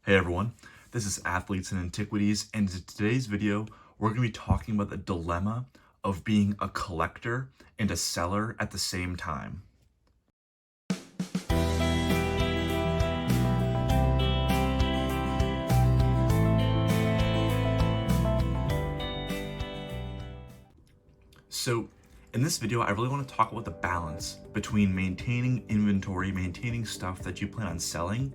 Hey everyone, this is Athletes and Antiquities, and in today's video, we're going to be talking about the dilemma of being a collector and a seller at the same time. So, in this video, I really want to talk about the balance between maintaining inventory, maintaining stuff that you plan on selling,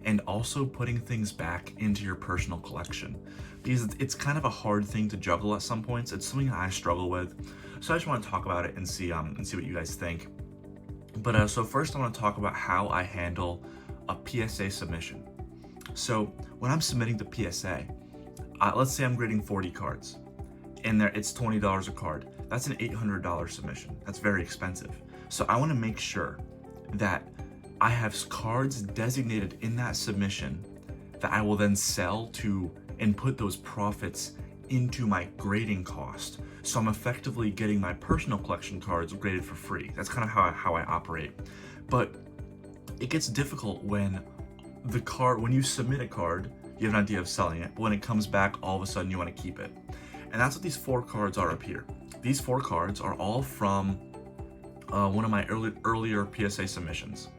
and also putting things back into your personal collection. Because it's kind of a hard thing to juggle at some points. It's something I struggle with. So I just want to talk about it and see what you guys think. But so first I want to talk about how I handle a PSA submission. So when I'm submitting the PSA, let's say I'm grading 40 cards, and there it's $20 a card. That's an $800 submission. That's very expensive. So I want to make sure that I have cards designated in that submission that I will then sell to and put those profits into my grading cost. So I'm effectively getting my personal collection cards graded for free. That's kind of how I operate. But it gets difficult when when you submit a card, you have an idea of selling it, but when it comes back, all of a sudden you want to keep it. And that's what these 4 cards are up here. These 4 cards are all from one of my earlier PSA submissions.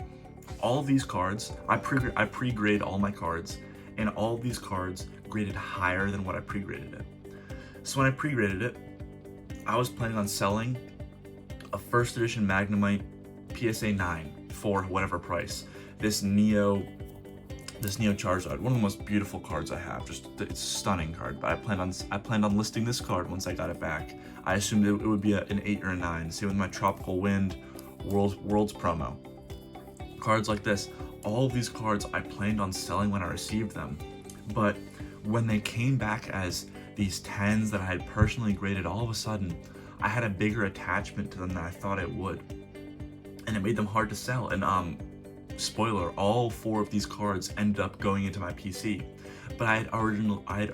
All of these cards, I pre-grade all my cards, and all of these cards graded higher than what I pre-graded it. So when I pre-graded it, I was planning on selling a first edition Magnemite PSA 9 for whatever price. This Neo Charizard, one of the most beautiful cards I have. Just it's a stunning card. But I planned on listing this card once I got it back. I assumed it would be an 8 or a 9. Same with my Tropical Wind Worlds promo. Cards like this, all of these cards I planned on selling when I received them, but when they came back as these 10s that I had personally graded, all of a sudden I had a bigger attachment to them than I thought it would, and it made them hard to sell. And spoiler, all 4 of these cards ended up going into my PC, but I had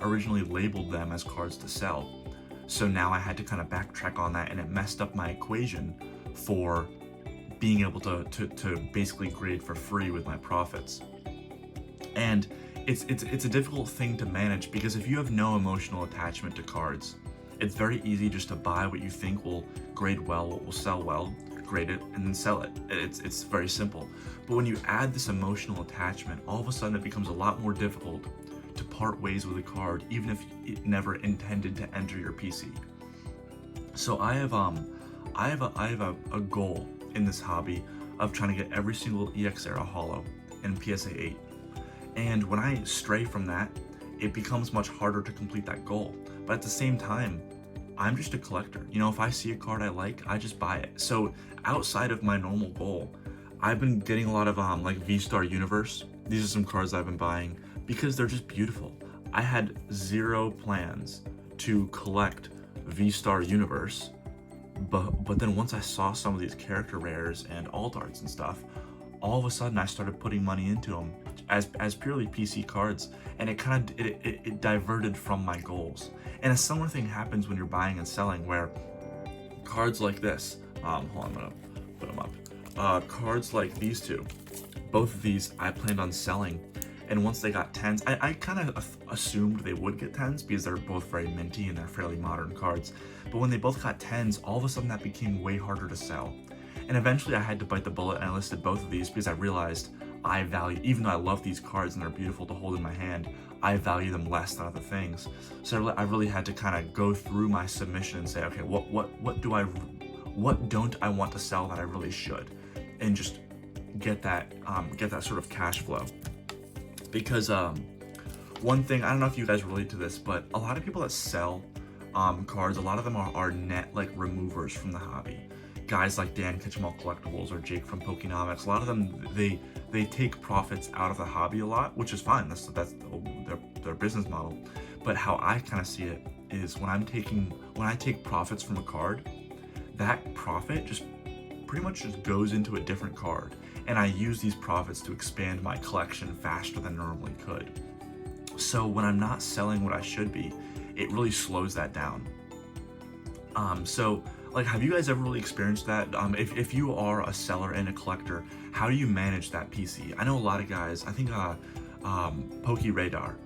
originally labeled them as cards to sell. So now I had to kind of backtrack on that, and it messed up my equation for being able to basically grade for free with my profits. And it's a difficult thing to manage, because if you have no emotional attachment to cards, it's very easy just to buy what you think will grade well, what will sell well, grade it, and then sell it. It's very simple. But when you add this emotional attachment, all of a sudden it becomes a lot more difficult to part ways with a card, even if it never intended to enter your PC. So I have a goal in this hobby of trying to get every single EX Era holo in PSA 8. And when I stray from that, it becomes much harder to complete that goal. But at the same time, I'm just a collector. You know, if I see a card I like, I just buy it. So outside of my normal goal, I've been getting a lot of like V-Star Universe. These are some cards I've been buying because they're just beautiful. I had 0 plans to collect V-Star Universe, but then once I saw some of these character rares and alt arts and stuff, all of a sudden I started putting money into them as purely PC cards, and it diverted from my goals. And a similar thing happens when you're buying and selling, where cards like this, hold on, I'm gonna put them up. Cards like these 2, both of these I planned on selling, and once they got 10s, I kind of assumed they would get 10s because they're both very minty and they're fairly modern cards. But when they both got 10s, all of a sudden that became way harder to sell. And eventually I had to bite the bullet, and I listed both of these because I realized I value, even though I love these cards and they're beautiful to hold in my hand, I value them less than other things. So I really had to kind of go through my submission and say, okay, what don't I want to sell that I really should, and just get that sort of cash flow. Because one thing, I don't know if you guys relate to this, but a lot of people that sell cards, a lot of them are net like removers from the hobby. Guys like Dan Kitchemal Collectibles or Jake from Pokenomics, a lot of them, they take profits out of the hobby a lot, which is fine. That's their business model. But how I kind of see it is when I take profits from a card, that profit just pretty much just goes into a different card, and I use these profits to expand my collection faster than I normally could. So when I'm not selling what I should be, it really slows that down. So like, have you guys ever really experienced that? If you are a seller and a collector, how do you manage that PC? I know a lot of guys, I think Pokey Radar.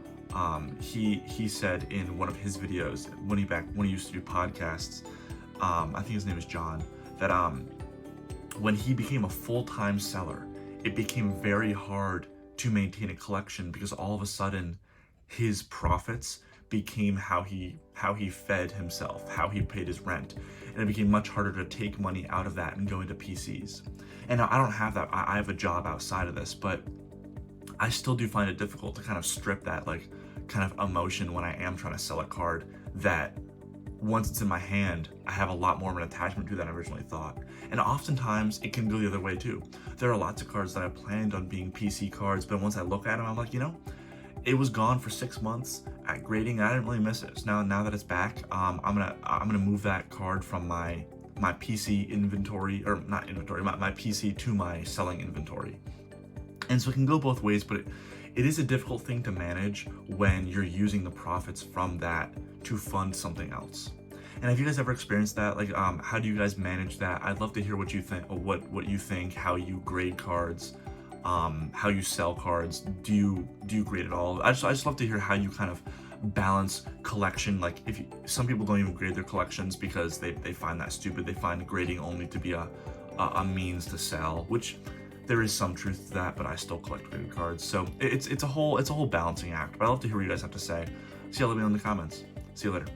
He said in one of his videos when he used to do podcasts, I think his name is John, that when he became a full-time seller, it became very hard to maintain a collection because all of a sudden his profits became how he fed himself, how he paid his rent, and it became much harder to take money out of that and go into PCs. And I don't have that. I have a job outside of this, but I still do find it difficult to kind of strip that like kind of emotion when I am trying to sell a card that once it's in my hand, I have a lot more of an attachment to than I originally thought. And oftentimes it can go the other way too. There are lots of cards that I planned on being PC cards, but once I look at them, I'm like, it was gone for 6 months at grading. I didn't really miss it. So now that it's back, I'm gonna move that card from my PC inventory, or not inventory, my PC to my selling inventory. And so it can go both ways, but it is a difficult thing to manage when you're using the profits from that to fund something else. And have you guys ever experienced that? Like, how do you guys manage that? I'd love to hear what you think, or what you think, how you grade cards, how you sell cards. Do you grade it all? I just love to hear how you kind of balance collection. Like, some people don't even grade their collections because they find that stupid. They find grading only to be a means to sell, which there is some truth to that, but I still collect graded cards. So it's a whole balancing act. But I'd love to hear what you guys have to say. So yeah, let me know in the comments. See you later.